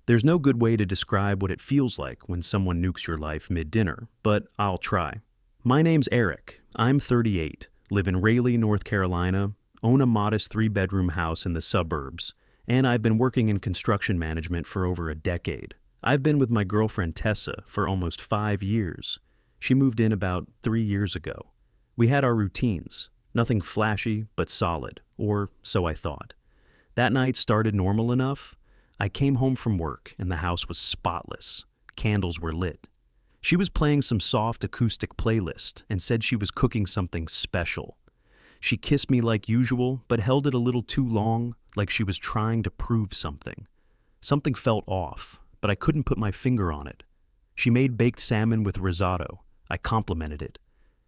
There's no good way to describe what it feels like when someone nukes your life mid-dinner, but I'll try. My name's Eric. I'm 38, live in Raleigh, North Carolina, own a modest 3-bedroom house in the suburbs, and I've been working in construction management for over a decade. I've been with my girlfriend Tessa for almost 5 years. She moved in about 3 years ago. We had our routines, nothing flashy but solid, or so I thought. That night started normal enough. I came home from work and the house was spotless. Candles were lit. She was playing some soft acoustic playlist and said she was cooking something special. She kissed me like usual, but held it a little too long, like she was trying to prove something. Something felt off, but I couldn't put my finger on it. She made baked salmon with risotto. I complimented it.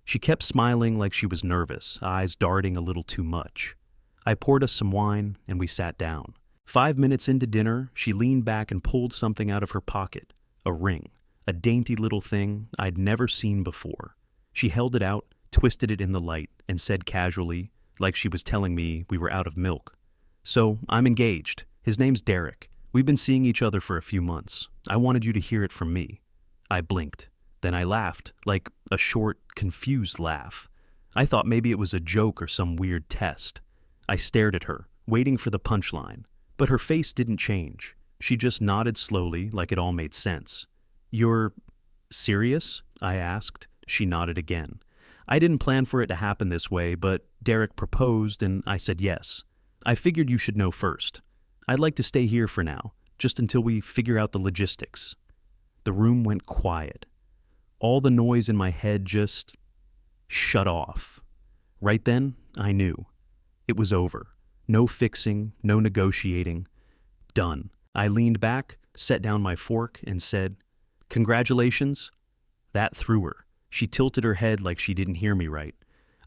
She kept smiling like she was nervous, eyes darting a little too much. I poured us some wine and we sat down. 5 minutes into dinner, she leaned back and pulled something out of her pocket. A ring. A dainty little thing I'd never seen before. She held it out, twisted it in the light, and said casually, like she was telling me we were out of milk, "So, I'm engaged. His name's Derek. We've been seeing each other for a few months. I wanted you to hear it from me." I blinked. Then I laughed, like a short, confused laugh. I thought maybe it was a joke or some weird test. I stared at her, waiting for the punchline, but her face didn't change. She just nodded slowly, like it all made sense. "You're serious?" I asked. She nodded again. I didn't plan for it to happen this way, but Derek proposed and I said yes. I figured you should know first. I'd like to stay here for now, just until we figure out the logistics. The room went quiet. All the noise in my head just shut off. Right then, I knew. It was over. No fixing, no negotiating. Done. I leaned back, set down my fork, and said, "Congratulations." That threw her. She tilted her head like she didn't hear me right.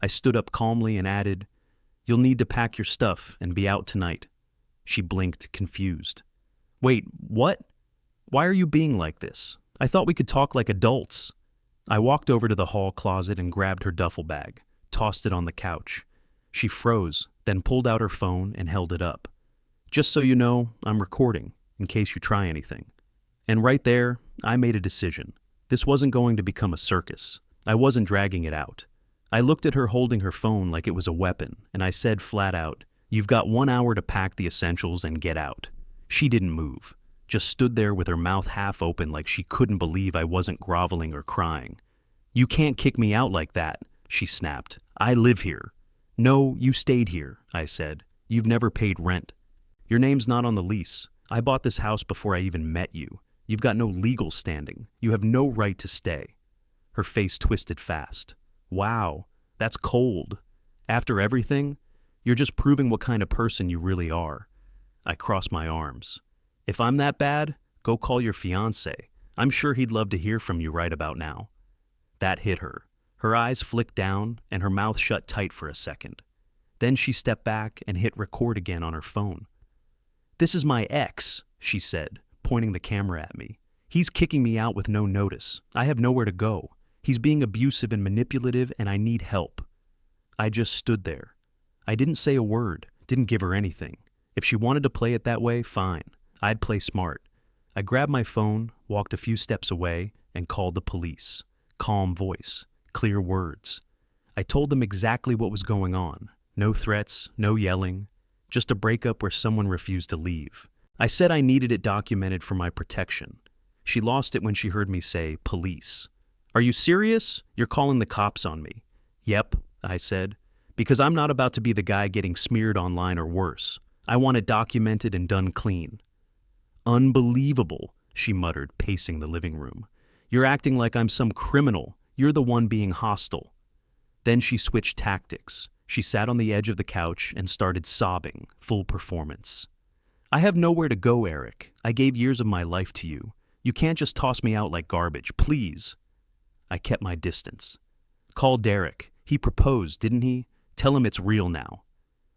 I stood up calmly and added, "You'll need to pack your stuff and be out tonight." She blinked, confused. "Wait, what? Why are you being like this? I thought we could talk like adults." I walked over to the hall closet and grabbed her duffel bag, tossed it on the couch. She froze, then pulled out her phone and held it up. "Just so you know, I'm recording, in case you try anything." And right there, I made a decision. This wasn't going to become a circus. I wasn't dragging it out. I looked at her holding her phone like it was a weapon, and I said flat out, "You've got 1 hour to pack the essentials and get out." She didn't move, just stood there with her mouth half open like she couldn't believe I wasn't groveling or crying. "You can't kick me out like that," she snapped. "I live here." "No, you stayed here," I said. "You've never paid rent. Your name's not on the lease. I bought this house before I even met you. You've got no legal standing. You have no right to stay." Her face twisted fast. "Wow, that's cold. After everything, you're just proving what kind of person you really are." I crossed my arms. "If I'm that bad, go call your fiancé. I'm sure he'd love to hear from you right about now." That hit her. Her eyes flicked down and her mouth shut tight for a second. Then she stepped back and hit record again on her phone. "This is my ex," she said, pointing the camera at me. "He's kicking me out with no notice. I have nowhere to go. He's being abusive and manipulative and I need help." I just stood there. I didn't say a word, didn't give her anything. If she wanted to play it that way, fine. I'd play smart. I grabbed my phone, walked a few steps away, and called the police. Calm voice, clear words. I told them exactly what was going on. No threats, no yelling, just a breakup where someone refused to leave. I said I needed it documented for my protection. She lost it when she heard me say, "Police." "Are you serious? You're calling the cops on me." "Yep," I said, "because I'm not about to be the guy getting smeared online or worse. I want it documented and done clean." "Unbelievable," she muttered, pacing the living room. "You're acting like I'm some criminal. You're the one being hostile." Then she switched tactics. She sat on the edge of the couch and started sobbing, full performance. "I have nowhere to go, Eric. I gave years of my life to you. You can't just toss me out like garbage, please." I kept my distance. "Call Derek. He proposed, didn't he? Tell him it's real now."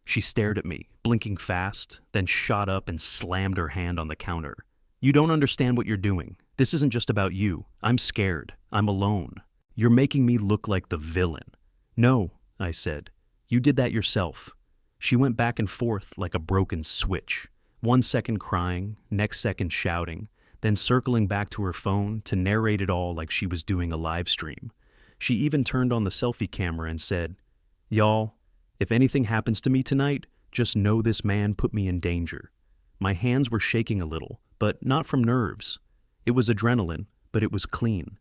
She stared at me, blinking fast, then shot up and slammed her hand on the counter. "You don't understand what you're doing. This isn't just about you. I'm scared. I'm alone. You're making me look like the villain." "No," I said. "You did that yourself." She went back and forth like a broken switch. 1 second crying, next second shouting, then circling back to her phone to narrate it all like she was doing a live stream. She even turned on the selfie camera and said, "Y'all, if anything happens to me tonight, just know this man put me in danger." My hands were shaking a little, but not from nerves. It was adrenaline, but it was clean.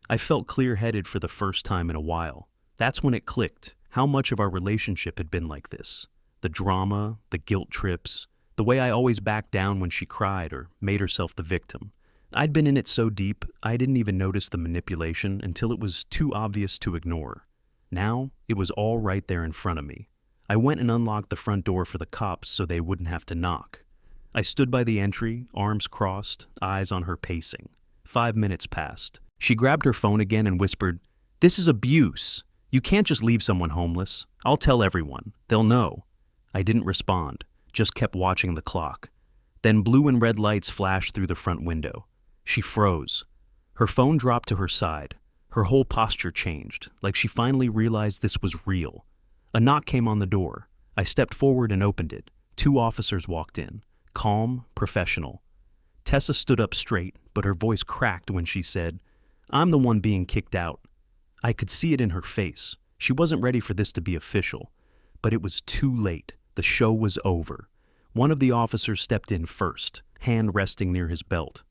I felt clear-headed for the first time in a while. That's when it clicked, how much of our relationship had been like this. The drama, the guilt trips, the way I always backed down when she cried or made herself the victim. I'd been in it so deep, I didn't even notice the manipulation until it was too obvious to ignore. Now, it was all right there in front of me. I went and unlocked the front door for the cops so they wouldn't have to knock. I stood by the entry, arms crossed, eyes on her pacing. 5 minutes passed. She grabbed her phone again and whispered, "This is abuse. You can't just leave someone homeless. I'll tell everyone. They'll know." I didn't respond, just kept watching the clock. Then blue and red lights flashed through the front window. She froze. Her phone dropped to her side. Her whole posture changed, like she finally realized this was real. A knock came on the door. I stepped forward and opened it. 2 officers walked in, calm, professional. Tessa stood up straight, but her voice cracked when she said, "I'm the one being kicked out." I could see it in her face. She wasn't ready for this to be official. But it was too late. The show was over. One of the officers stepped in first, hand resting near his belt.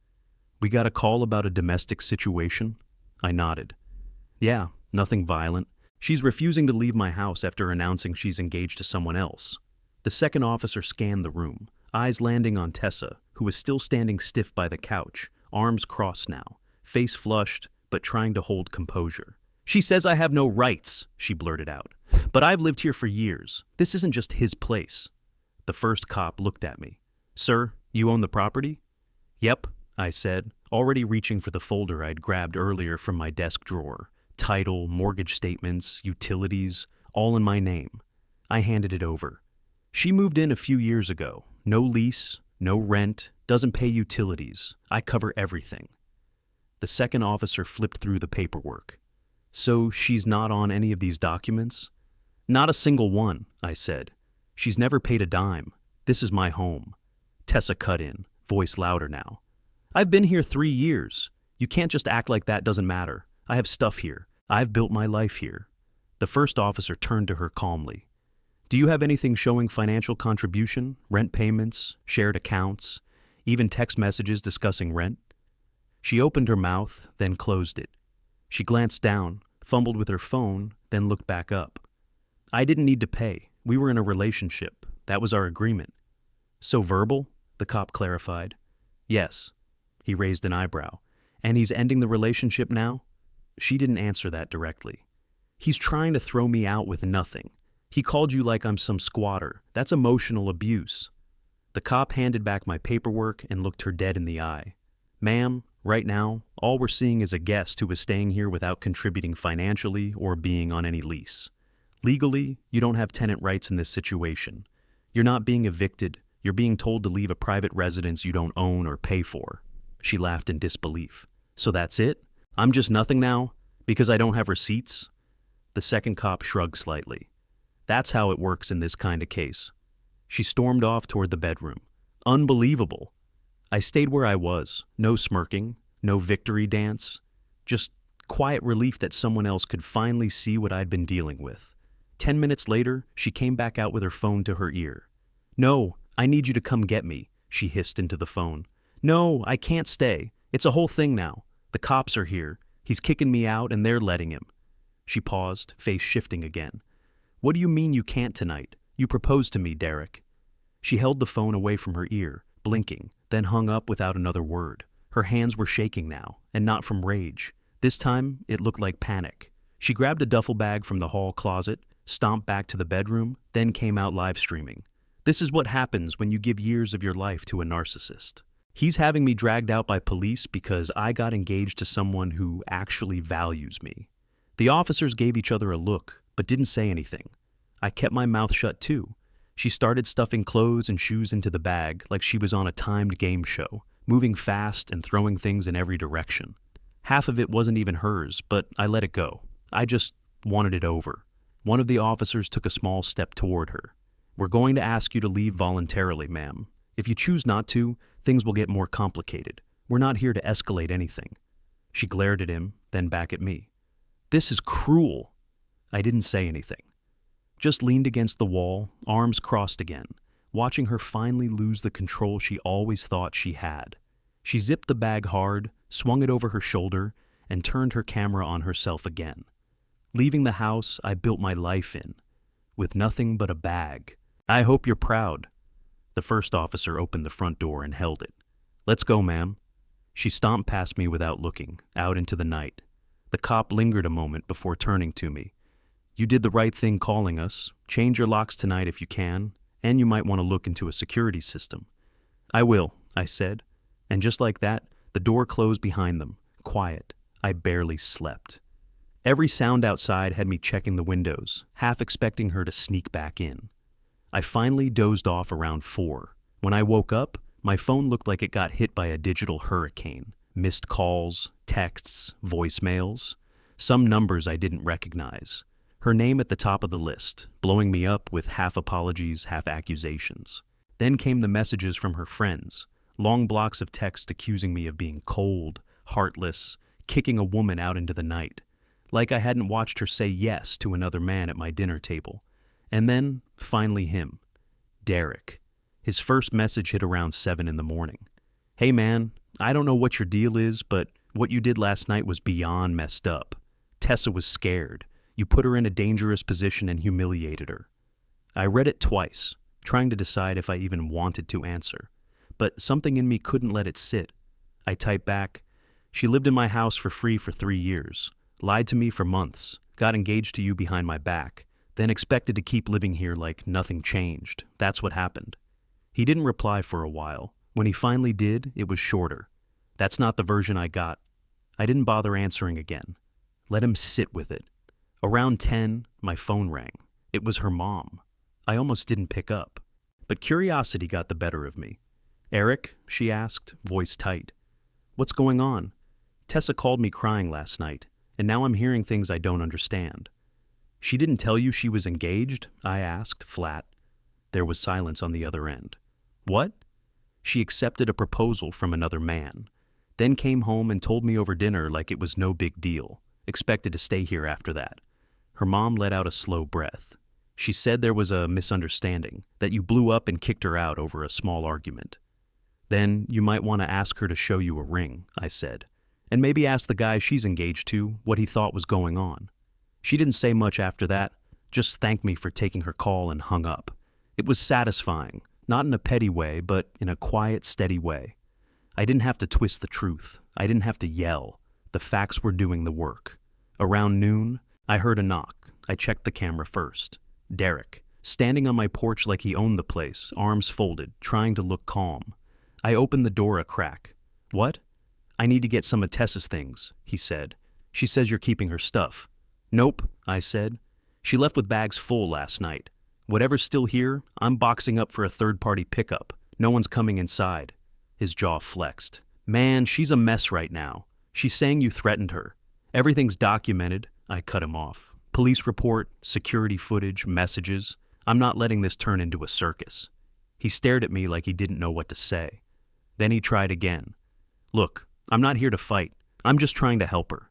"We got a call about a domestic situation?" I nodded. "Yeah, nothing violent. She's refusing to leave my house after announcing she's engaged to someone else." The second officer scanned the room, eyes landing on Tessa, who was still standing stiff by the couch, arms crossed now, face flushed, but trying to hold composure. "She says I have no rights," she blurted out. "But I've lived here for years. This isn't just his place." The first cop looked at me. "Sir, you own the property?" "Yep," I said, already reaching for the folder I'd grabbed earlier from my desk drawer. Title, mortgage statements, utilities, all in my name. I handed it over. "She moved in a few years ago. No lease, no rent, doesn't pay utilities. I cover everything." The second officer flipped through the paperwork. "So she's not on any of these documents?" "Not a single one," I said. "She's never paid a dime. This is my home." Tessa cut in, voice louder now. "I've been here 3 years. You can't just act like that doesn't matter. I have stuff here. I've built my life here." The first officer turned to her calmly. "Do you have anything showing financial contribution, rent payments, shared accounts, even text messages discussing rent?" She opened her mouth, then closed it. She glanced down, fumbled with her phone, then looked back up. "I didn't need to pay. We were in a relationship. That was our agreement." "So verbal?" the cop clarified. "Yes." He raised an eyebrow. "And he's ending the relationship now?" She didn't answer that directly. "He's trying to throw me out with nothing. He called you like I'm some squatter. That's emotional abuse." The cop handed back my paperwork and looked her dead in the eye. "Ma'am, right now, all we're seeing is a guest who is staying here without contributing financially or being on any lease. Legally, you don't have tenant rights in this situation. You're not being evicted. You're being told to leave a private residence you don't own or pay for." She laughed in disbelief. "So that's it? I'm just nothing now? Because I don't have receipts?" The second cop shrugged slightly. "That's how it works in this kind of case." She stormed off toward the bedroom. "Unbelievable." I stayed where I was, no smirking, no victory dance, just quiet relief that someone else could finally see what I'd been dealing with. 10 minutes later, she came back out with her phone to her ear. "No, I need you to come get me," she hissed into the phone. "No, I can't stay. It's a whole thing now. The cops are here. He's kicking me out and they're letting him." She paused, face shifting again. "What do you mean you can't tonight? You proposed to me, Derek." She held the phone away from her ear, blinking, then hung up without another word. Her hands were shaking now, and not from rage. This time, it looked like panic. She grabbed a duffel bag from the hall closet, stomped back to the bedroom, then came out live streaming. "This is what happens when you give years of your life to a narcissist. He's having me dragged out by police because I got engaged to someone who actually values me." The officers gave each other a look, but didn't say anything. I kept my mouth shut too. She started stuffing clothes and shoes into the bag like she was on a timed game show, moving fast and throwing things in every direction. Half of it wasn't even hers, but I let it go. I just wanted it over. One of the officers took a small step toward her. "We're going to ask you to leave voluntarily, ma'am. If you choose not to, things will get more complicated. We're not here to escalate anything." She glared at him, then back at me. "This is cruel." I didn't say anything. Just leaned against the wall, arms crossed again, watching her finally lose the control she always thought she had. She zipped the bag hard, swung it over her shoulder, and turned her camera on herself again. Leaving the house I built my life in, with nothing but a bag. "I hope you're proud." The first officer opened the front door and held it. "Let's go, ma'am." She stomped past me without looking, out into the night. The cop lingered a moment before turning to me. "You did the right thing calling us. Change your locks tonight if you can, and you might want to look into a security system." "I will," I said, and just like that, the door closed behind them, quiet. I barely slept. Every sound outside had me checking the windows, half expecting her to sneak back in. I finally dozed off around 4. When I woke up, my phone looked like it got hit by a digital hurricane. Missed calls, texts, voicemails. Some numbers I didn't recognize. Her name at the top of the list, blowing me up with half apologies, half accusations. Then came the messages from her friends, long blocks of text accusing me of being cold, heartless, kicking a woman out into the night, like I hadn't watched her say yes to another man at my dinner table. And then, finally him, Derek. His first message hit around 7 in the morning. "Hey man, I don't know what your deal is, but what you did last night was beyond messed up. Tessa was scared. You put her in a dangerous position and humiliated her." I read it twice, trying to decide if I even wanted to answer, but something in me couldn't let it sit. I typed back, "She lived in my house for free for 3 years, lied to me for months, got engaged to you behind my back, then expected to keep living here like nothing changed. That's what happened." He didn't reply for a while. When he finally did, it was shorter. That's not the version I got. I didn't bother answering again. Let him sit with it. Around 10, my phone rang. It was her mom. I almost didn't pick up. But curiosity got the better of me. "Eric?" she asked, voice tight. "What's going on? Tessa called me crying last night, and now I'm hearing things I don't understand." "She didn't tell you she was engaged?" I asked, flat. There was silence on the other end. "What?" "She accepted a proposal from another man, then came home and told me over dinner like it was no big deal, expected to stay here after that." Her mom let out a slow breath. "She said there was a misunderstanding, that you blew up and kicked her out over a small argument." "Then you might want to ask her to show you a ring," I said, "and maybe ask the guy she's engaged to what he thought was going on." She didn't say much after that, just thanked me for taking her call and hung up. It was satisfying, not in a petty way, but in a quiet, steady way. I didn't have to twist the truth. I didn't have to yell. The facts were doing the work. Around noon, I heard a knock. I checked the camera first. Derek, standing on my porch like he owned the place, arms folded, trying to look calm. I opened the door a crack. "What?" "I need to get some of Tessa's things," he said. "She says you're keeping her stuff." "Nope," I said. "She left with bags full last night. Whatever's still here, I'm boxing up for a third-party pickup. No one's coming inside." His jaw flexed. "Man, she's a mess right now. She's saying you threatened her. Everything's documented." I cut him off. "Police report, security footage, messages. I'm not letting this turn into a circus." He stared at me like he didn't know what to say. Then he tried again. "Look, I'm not here to fight. I'm just trying to help her."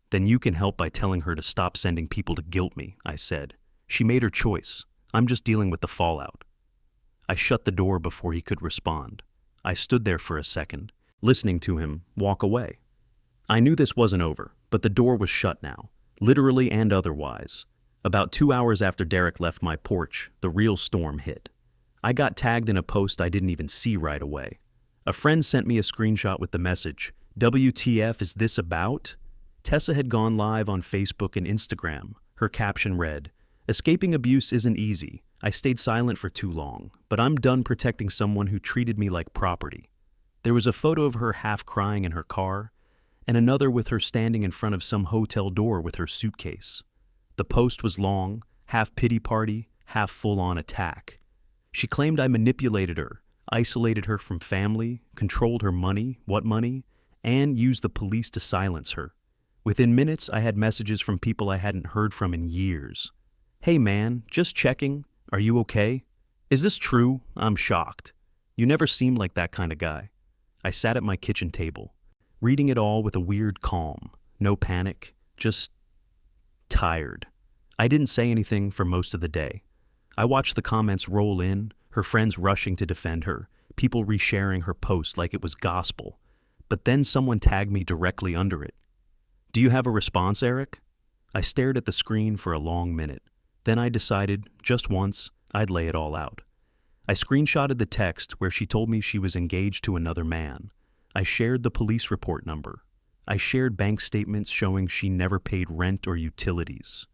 "Then you can help by telling her to stop sending people to guilt me," I said. "She made her choice. I'm just dealing with the fallout." I shut the door before he could respond. I stood there for a second, listening to him walk away. I knew this wasn't over, but the door was shut now, literally and otherwise. About 2 hours after Derek left my porch, the real storm hit. I got tagged in a post I didn't even see right away. A friend sent me a screenshot with the message, "WTF is this about?" Tessa had gone live on Facebook and Instagram. Her caption read, "Escaping abuse isn't easy. I stayed silent for too long, but I'm done protecting someone who treated me like property." There was a photo of her half crying in her car, and another with her standing in front of some hotel door with her suitcase. The post was long, half pity party, half full-on attack. She claimed I manipulated her, isolated her from family, controlled her money, and used the police to silence her. Within minutes, I had messages from people I hadn't heard from in years. "Hey man, just checking. Are you okay? Is this true? I'm shocked." You never seemed like that kind of guy. I sat at my kitchen table, reading it all with a weird calm. No panic, just tired. I didn't say anything for most of the day. I watched the comments roll in, her friends rushing to defend her, people resharing her post like it was gospel. But then someone tagged me directly under it. "Do you have a response, Eric?" I stared at the screen for a long minute. Then I decided, just once, I'd lay it all out. I screenshotted the text where she told me she was engaged to another man. I shared the police report number. I shared bank statements showing she never paid rent or utilities.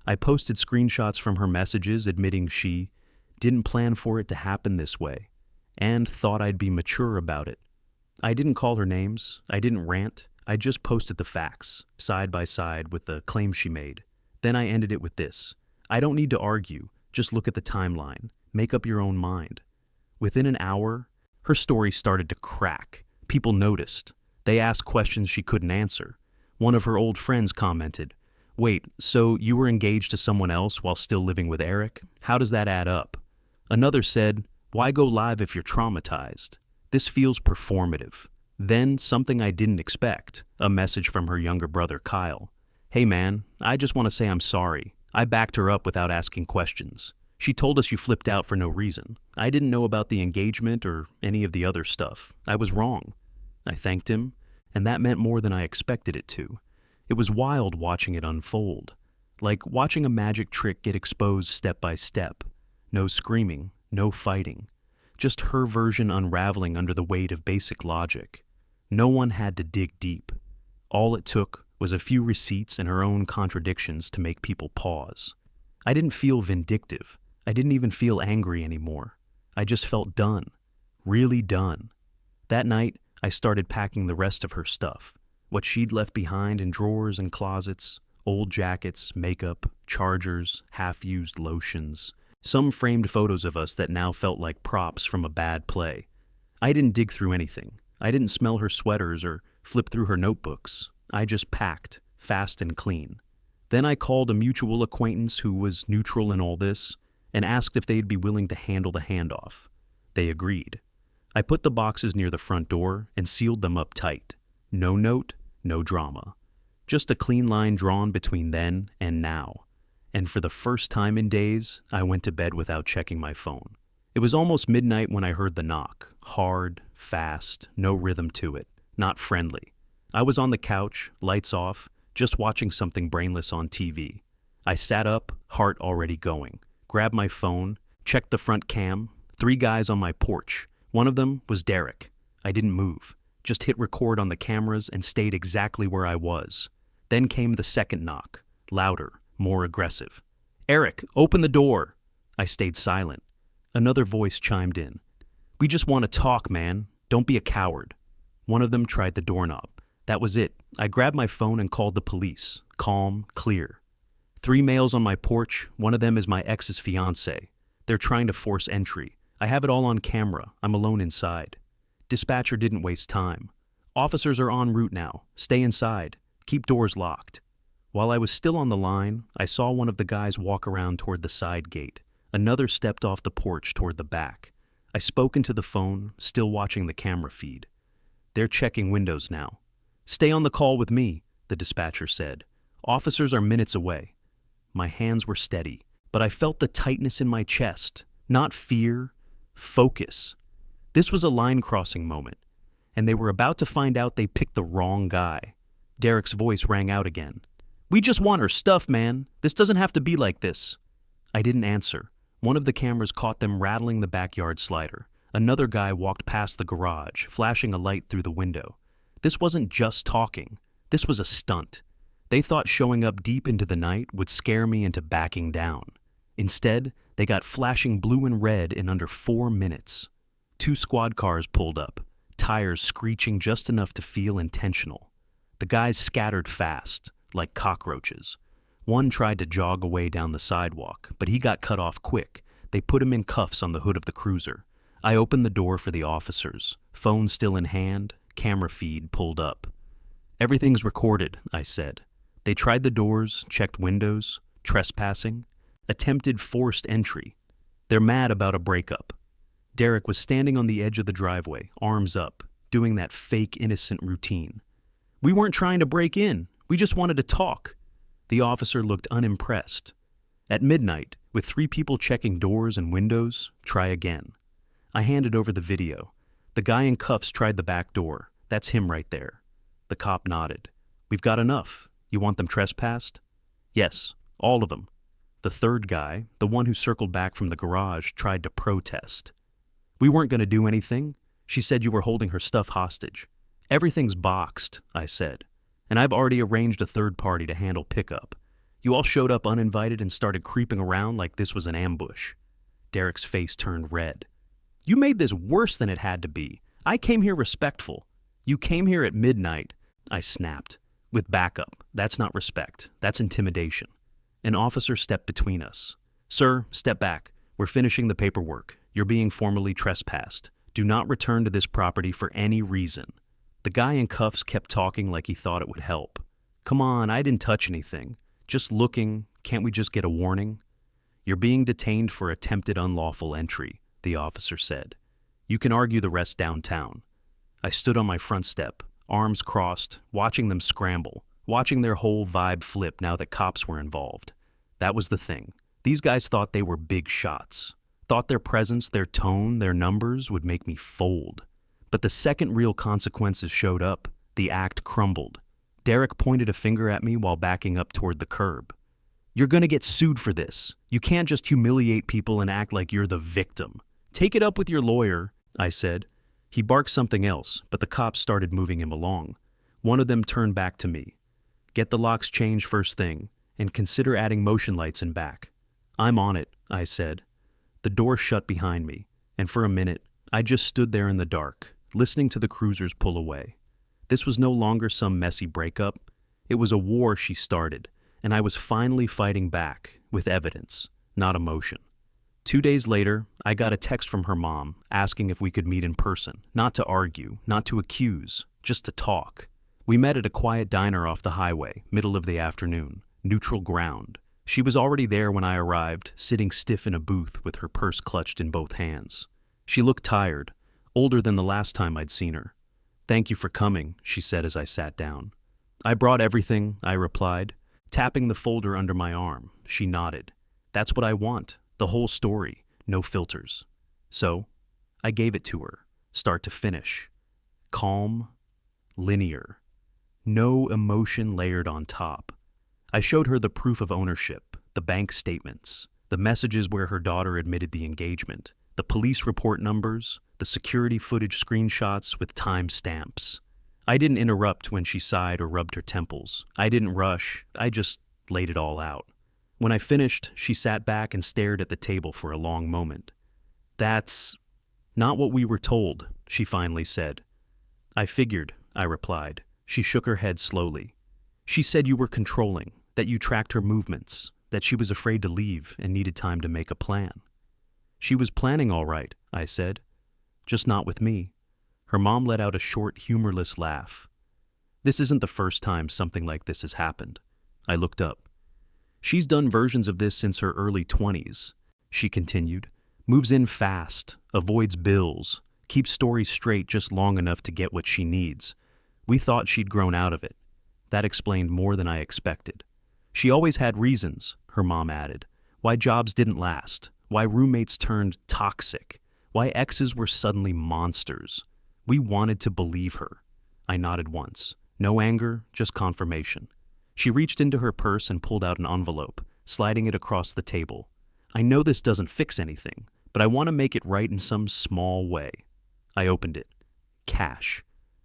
I posted screenshots from her messages admitting she didn't plan for it to happen this way and thought I'd be mature about it. I didn't call her names. I didn't rant. I just posted the facts, side by side with the claims she made. Then I ended it with this: I don't need to argue. Just look at the timeline. Make up your own mind. Within an hour, her story started to crack. People noticed. They asked questions she couldn't answer. One of her old friends commented, "Wait, so you were engaged to someone else while still living with Eric? How does that add up?" Another said, "Why go live if you're traumatized? This feels performative." Then something I didn't expect, a message from her younger brother, Kyle. "Hey man, I just want to say I'm sorry. I backed her up without asking questions. She told us you flipped out for no reason. I didn't know about the engagement or any of the other stuff. I was wrong." I thanked him, and that meant more than I expected it to. It was wild watching it unfold, like watching a magic trick get exposed step by step. No screaming, no fighting, just her version unraveling under the weight of basic logic. No one had to dig deep. All it took was a few receipts and her own contradictions to make people pause. I didn't feel vindictive. I didn't even feel angry anymore. I just felt done. Really done. That night, I started packing the rest of her stuff. What she'd left behind in drawers and closets, old jackets, makeup, chargers, half-used lotions. Some framed photos of us that now felt like props from a bad play. I didn't dig through anything. I didn't smell her sweaters or flip through her notebooks. I just packed, fast and clean. Then I called a mutual acquaintance who was neutral in all this and asked if they'd be willing to handle the handoff. They agreed. I put the boxes near the front door and sealed them up tight. No note, no drama. Just a clean line drawn between then and now. And for the first time in days, I went to bed without checking my phone. It was almost midnight when I heard the knock. Hard, fast, no rhythm to it, not friendly. I was on the couch, lights off, just watching something brainless on TV. I sat up, heart already going. Grabbed my phone, checked the front cam. 3 guys on my porch. One of them was Derek. I didn't move, just hit record on the cameras and stayed exactly where I was. Then came the second knock, louder, more aggressive. "Eric, open the door." I stayed silent. Another voice chimed in. "We just want to talk, man. Don't be a coward." One of them tried the doorknob. That was it. I grabbed my phone and called the police. Calm, clear. 3 males on my porch. One of them is my ex's fiancé. They're trying to force entry. I have it all on camera. I'm alone inside. Dispatcher didn't waste time. "Officers are en route now. Stay inside. Keep doors locked." While I was still on the line, I saw one of the guys walk around toward the side gate. Another stepped off the porch toward the back. I spoke into the phone, still watching the camera feed. "They're checking windows now." "Stay on the call with me," the dispatcher said. "Officers are minutes away." My hands were steady, but I felt the tightness in my chest. Not fear, focus. This was a line-crossing moment, and they were about to find out they picked the wrong guy. Derek's voice rang out again. "We just want her stuff, man. This doesn't have to be like this." I didn't answer. One of the cameras caught them rattling the backyard slider. Another guy walked past the garage, flashing a light through the window. This wasn't just talking. This was a stunt. They thought showing up deep into the night would scare me into backing down. Instead, they got flashing blue and red in under 4 minutes. 2 squad cars pulled up, tires screeching just enough to feel intentional. The guys scattered fast, like cockroaches. One tried to jog away down the sidewalk, but he got cut off quick. They put him in cuffs on the hood of the cruiser. I opened the door for the officers, phone still in hand, camera feed pulled up. "Everything's recorded," I said. They tried the doors, checked windows, trespassing, attempted forced entry. They're mad about a breakup. Derek was standing on the edge of the driveway, arms up, doing that fake innocent routine. "We weren't trying to break in. We just wanted to talk." The officer looked unimpressed. "At midnight, with 3 people checking doors and windows, try again." I handed over the video. "The guy in cuffs tried the back door. That's him right there." The cop nodded. "We've got enough. You want them trespassed?" "Yes, all of them." The third guy, the one who circled back from the garage, tried to protest. "We weren't going to do anything. She said you were holding her stuff hostage." "Everything's boxed," I said, "and I've already arranged a third party to handle pickup. You all showed up uninvited and started creeping around like this was an ambush." Derek's face turned red. "You made this worse than it had to be. I came here respectful. You came here at midnight," I snapped. "With backup. That's not respect. That's intimidation." An officer stepped between us. "Sir, step back. We're finishing the paperwork. You're being formally trespassed. Do not return to this property for any reason." The guy in cuffs kept talking like he thought it would help. "Come on, I didn't touch anything. Just looking. Can't we just get a warning?" "You're being detained for attempted unlawful entry," the officer said. "You can argue the rest downtown." I stood on my front step, arms crossed, watching them scramble, watching their whole vibe flip now that cops were involved. That was the thing. These guys thought they were big shots. Thought their presence, their tone, their numbers would make me fold. But the second real consequences showed up, the act crumbled. Derek pointed a finger at me while backing up toward the curb. "You're gonna get sued for this. You can't just humiliate people and act like you're the victim. Take it up with your lawyer," I said. He barked something else, but the cops started moving him along. One of them turned back to me. "Get the locks changed first thing, and consider adding motion lights in back." "I'm on it," I said. The door shut behind me, and for a minute, I just stood there in the dark, listening to the cruisers pull away. This was no longer some messy breakup. It was a war she started, and I was finally fighting back, with evidence, not emotion. 2 days later, I got a text from her mom asking if we could meet in person, not to argue, not to accuse, just to talk. We met at a quiet diner off the highway, middle of the afternoon, neutral ground. She was already there when I arrived, sitting stiff in a booth with her purse clutched in both hands. She looked tired, older than the last time I'd seen her. "Thank you for coming," she said as I sat down. "I brought everything," I replied, tapping the folder under my arm. She nodded. "That's what I want, the whole story, no filters." So, I gave it to her, start to finish. Calm, linear, no emotion layered on top. I showed her the proof of ownership, the bank statements, the messages where her daughter admitted the engagement, the police report numbers, the security footage screenshots with time stamps. I didn't interrupt when she sighed or rubbed her temples. I didn't rush. I just laid it all out. When I finished, she sat back and stared at the table for a long moment. "That's not what we were told," she finally said. "I figured," I replied. She shook her head slowly. "She said you were controlling, that you tracked her movements, that she was afraid to leave and needed time to make a plan." "She was planning all right," I said. "Just not with me." Her mom let out a short, humorless laugh. "This isn't the first time something like this has happened." I looked up. "She's done versions of this since her early 20s, she continued. "Moves in fast, avoids bills, keeps stories straight just long enough to get what she needs. We thought she'd grown out of it. That explained more than I expected. She always had reasons," her mom added, "why jobs didn't last, why roommates turned toxic, why exes were suddenly monsters. We wanted to believe her." I nodded once. No anger, just confirmation. She reached into her purse and pulled out an envelope, sliding it across the table. "I know this doesn't fix anything, but I want to make it right in some small way." I opened it. Cash.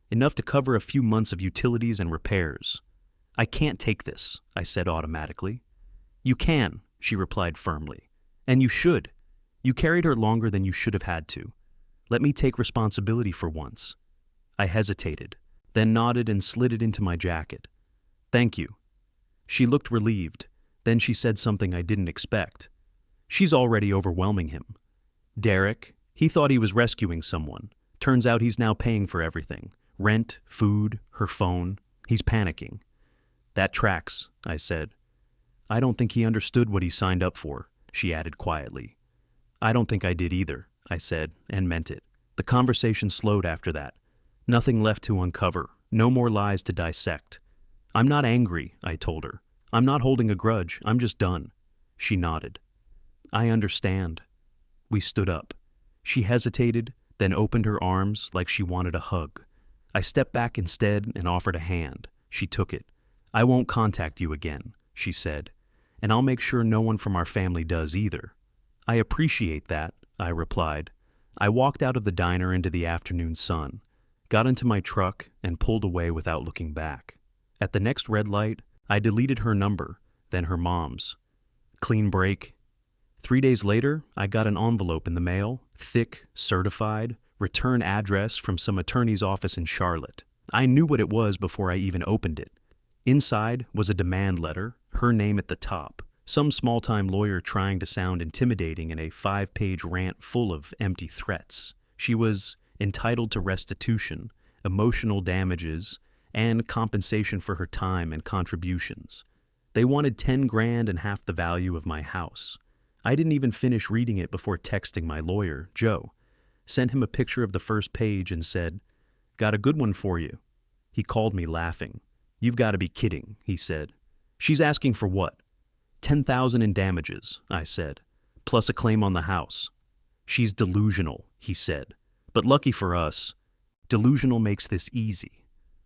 Enough to cover a few months of utilities and repairs. "I can't take this," I said automatically. "You can," she replied firmly. "And you should. You carried her longer than you should have had to. Let me take responsibility for once." I hesitated, then nodded and slid it into my jacket. "Thank you." She looked relieved. Then she said something I didn't expect. "She's already overwhelming him. Derek, he thought he was rescuing someone. Turns out he's now paying for everything. Rent, food, her phone. He's panicking." "That tracks," I said. "I don't think he understood what he signed up for," she added quietly. "I don't think I did either," I said, and meant it. The conversation slowed after that. Nothing left to uncover, no more lies to dissect. I'm not angry, I told her. I'm not holding a grudge, I'm just done. She nodded. I understand. We stood up. She hesitated, then opened her arms like she wanted a hug. I stepped back instead and offered a hand. She took it. I won't contact you again, she said, and I'll make sure no one from our family does either. I appreciate that, I replied. I walked out of the diner into the afternoon sun, got into my truck, and pulled away without looking back. At the next red light, I deleted her number, then her mom's. Clean break. 3 days later, I got an envelope in the mail, thick, certified, return address from some attorney's office in Charlotte. I knew what it was before I even opened it. Inside was a demand letter, her name at the top, some small-time lawyer trying to sound intimidating in a 5-page rant full of empty threats. She was entitled to restitution, emotional damages, and compensation for her time and contributions. They wanted 10 grand and half the value of my house. I didn't even finish reading it before texting my lawyer, Joe. Sent him a picture of the first page and said, "Got a good one for you." He called me laughing. "You've got to be kidding," he said. "She's asking for what?" 10,000 in damages, I said, plus a claim on the house. "She's delusional," he said. "But lucky for us, delusional makes this easy."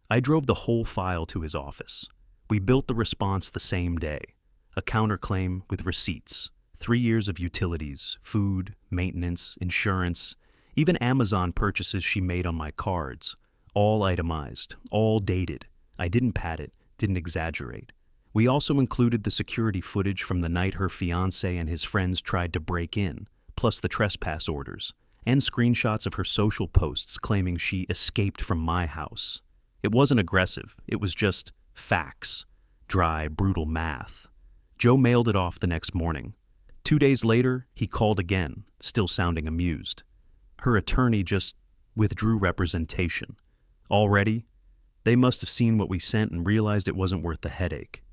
I drove the whole file to his office. We built the response the same day. A counterclaim with receipts, 3 years of utilities, food, maintenance, insurance, even Amazon purchases she made on my cards. All itemized, all dated. I didn't pad it, didn't exaggerate. We also included the security footage from the night her fiancé and his friends tried to break in, plus the trespass orders, and screenshots of her social posts claiming she escaped from my house. It wasn't aggressive, it was just facts. Dry, brutal math. Joe mailed it off the next morning. 2 days later, he called again, still sounding amused. Her attorney just withdrew representation. Already? They must have seen what we sent and realized it wasn't worth the headache.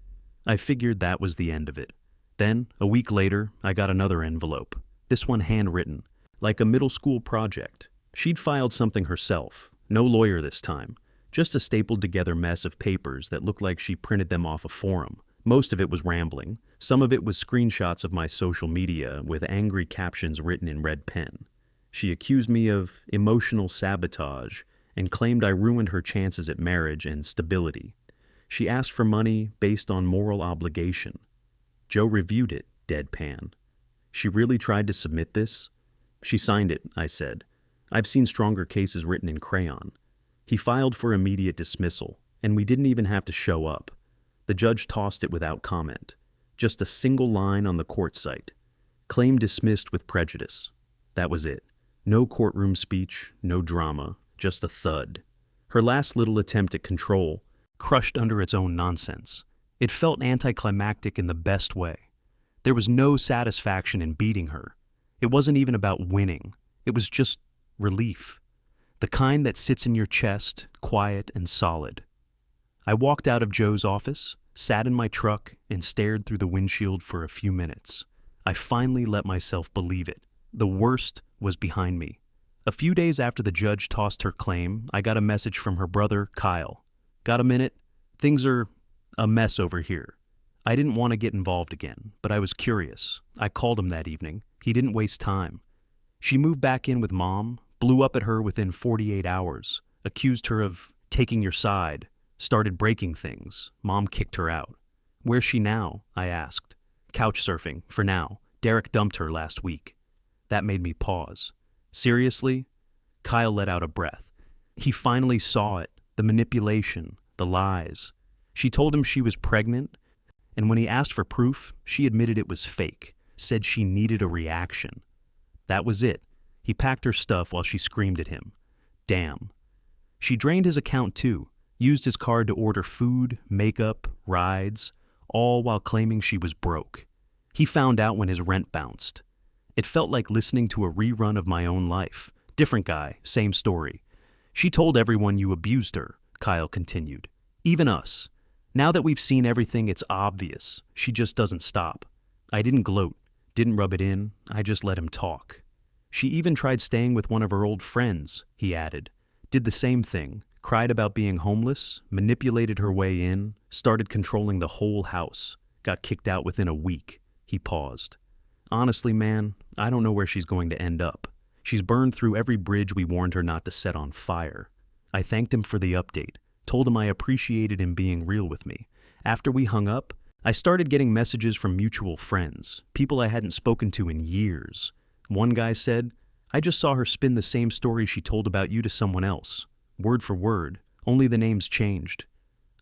I figured that was the end of it. Then, a week later, I got another envelope, this one handwritten, like a middle school project. She'd filed something herself, no lawyer this time, just a stapled together mess of papers that looked like she printed them off a forum. Most of it was rambling. Some of it was screenshots of my social media with angry captions written in red pen. She accused me of emotional sabotage and claimed I ruined her chances at marriage and stability. She asked for money based on moral obligation. Joe reviewed it, deadpan. She really tried to submit this? She signed it, I said. I've seen stronger cases written in crayon. He filed for immediate dismissal, and we didn't even have to show up. The judge tossed it without comment. Just a single line on the court site. Claim dismissed with prejudice. That was it. No courtroom speech, no drama, just a thud. Her last little attempt at control, crushed under its own nonsense. It felt anticlimactic in the best way. There was no satisfaction in beating her. It wasn't even about winning. It was just relief. The kind that sits in your chest, quiet and solid. I walked out of Joe's office, sat in my truck, and stared through the windshield for a few minutes. I finally let myself believe it. The worst was behind me. A few days after the judge tossed her claim, I got a message from her brother, Kyle. "Got a minute? Things are a mess over here." I didn't want to get involved again, but I was curious. I called him that evening. He didn't waste time. She moved back in with Mom, blew up at her within 48 hours, accused her of taking your side, started breaking things. Mom kicked her out. "Where's she now?" I asked. "Couch surfing, for now. Derek dumped her last week." That made me pause. "Seriously?" Kyle let out a breath. He finally saw it, the manipulation, the lies. She told him she was pregnant, and when he asked for proof, she admitted it was fake, said she needed a reaction. That was it. He packed her stuff while she screamed at him. Damn. She drained his account too, used his card to order food, makeup, rides, all while claiming she was broke. He found out when his rent bounced. It felt like listening to a rerun of my own life. Different guy, same story. "She told everyone you abused her," Kyle continued. "Even us. Now that we've seen everything, it's obvious. She just doesn't stop." I didn't gloat, didn't rub it in. I just let him talk. She even tried staying with one of her old friends, he added. Did the same thing, cried about being homeless, manipulated her way in, started controlling the whole house, got kicked out within a week. He paused. Honestly, man, I don't know where she's going to end up. She's burned through every bridge we warned her not to set on fire. I thanked him for the update, told him I appreciated him being real with me. After we hung up, I started getting messages from mutual friends, people I hadn't spoken to in years. One guy said, I just saw her spin the same story she told about you to someone else. Word for word, only the names changed.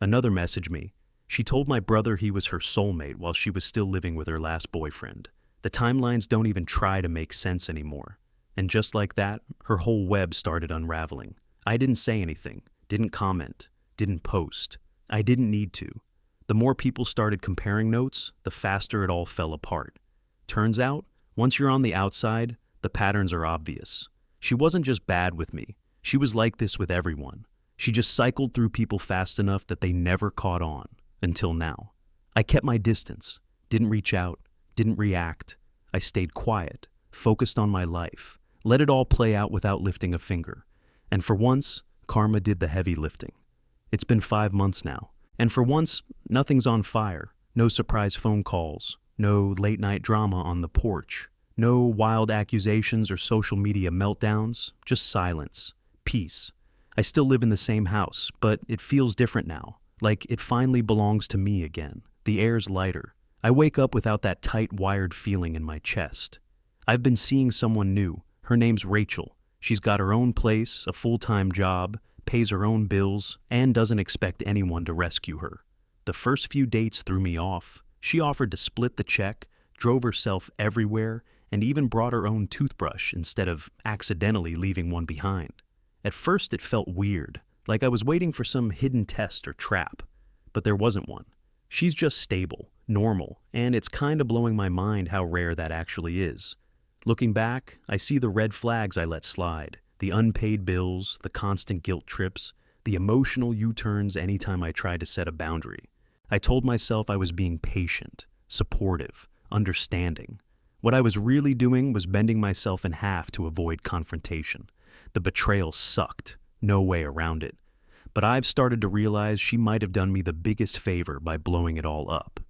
Another messaged me. She told my brother he was her soulmate while she was still living with her last boyfriend. The timelines don't even try to make sense anymore. And just like that, her whole web started unraveling. I didn't say anything, didn't comment, didn't post. I didn't need to. The more people started comparing notes, the faster it all fell apart. Turns out, once you're on the outside, the patterns are obvious. She wasn't just bad with me. She was like this with everyone. She just cycled through people fast enough that they never caught on, until now. I kept my distance, didn't reach out, didn't react. I stayed quiet, focused on my life, let it all play out without lifting a finger. And for once, karma did the heavy lifting. It's been 5 months now, and for once, nothing's on fire. No surprise phone calls, no late-night drama on the porch, no wild accusations or social media meltdowns, just silence, peace. I still live in the same house, but it feels different now, like it finally belongs to me again. The air's lighter. I wake up without that tight, wired feeling in my chest. I've been seeing someone new. Her name's Rachel. She's got her own place, a full-time job, pays her own bills, and doesn't expect anyone to rescue her. The first few dates threw me off. She offered to split the check, drove herself everywhere, and even brought her own toothbrush instead of accidentally leaving one behind. At first it felt weird, like I was waiting for some hidden test or trap. But there wasn't one. She's just stable, normal, and it's kinda blowing my mind how rare that actually is. Looking back, I see the red flags I let slide, the unpaid bills, the constant guilt trips, the emotional U-turns anytime I tried to set a boundary. I told myself I was being patient, supportive, understanding. What I was really doing was bending myself in half to avoid confrontation. The betrayal sucked, no way around it. But I've started to realize she might have done me the biggest favor by blowing it all up.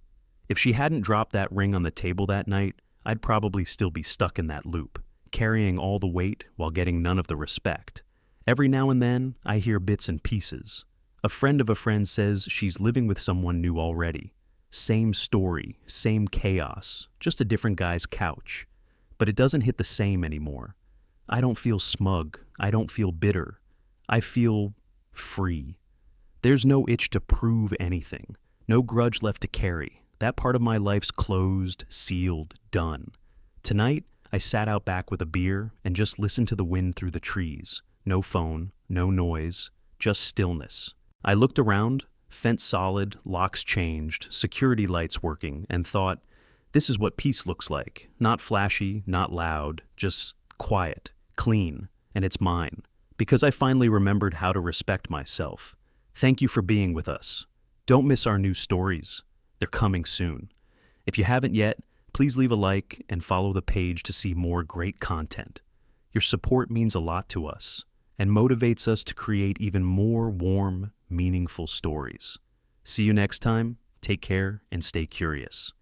If she hadn't dropped that ring on the table that night, I'd probably still be stuck in that loop, carrying all the weight while getting none of the respect. Every now and then, I hear bits and pieces. A friend of a friend says she's living with someone new already. Same story, same chaos, just a different guy's couch. But it doesn't hit the same anymore. I don't feel smug. I don't feel bitter. I feel free. There's no itch to prove anything. No grudge left to carry. That part of my life's closed, sealed, done. Tonight, I sat out back with a beer and just listened to the wind through the trees. No phone, no noise, just stillness. I looked around, fence solid, locks changed, security lights working, and thought, this is what peace looks like. Not flashy, not loud, just quiet, clean, and it's mine. Because I finally remembered how to respect myself. Thank you for being with us. Don't miss our new stories. They're coming soon. If you haven't yet, please leave a like and follow the page to see more great content. Your support means a lot to us and motivates us to create even more warm, meaningful stories. See you next time. Take care and stay curious.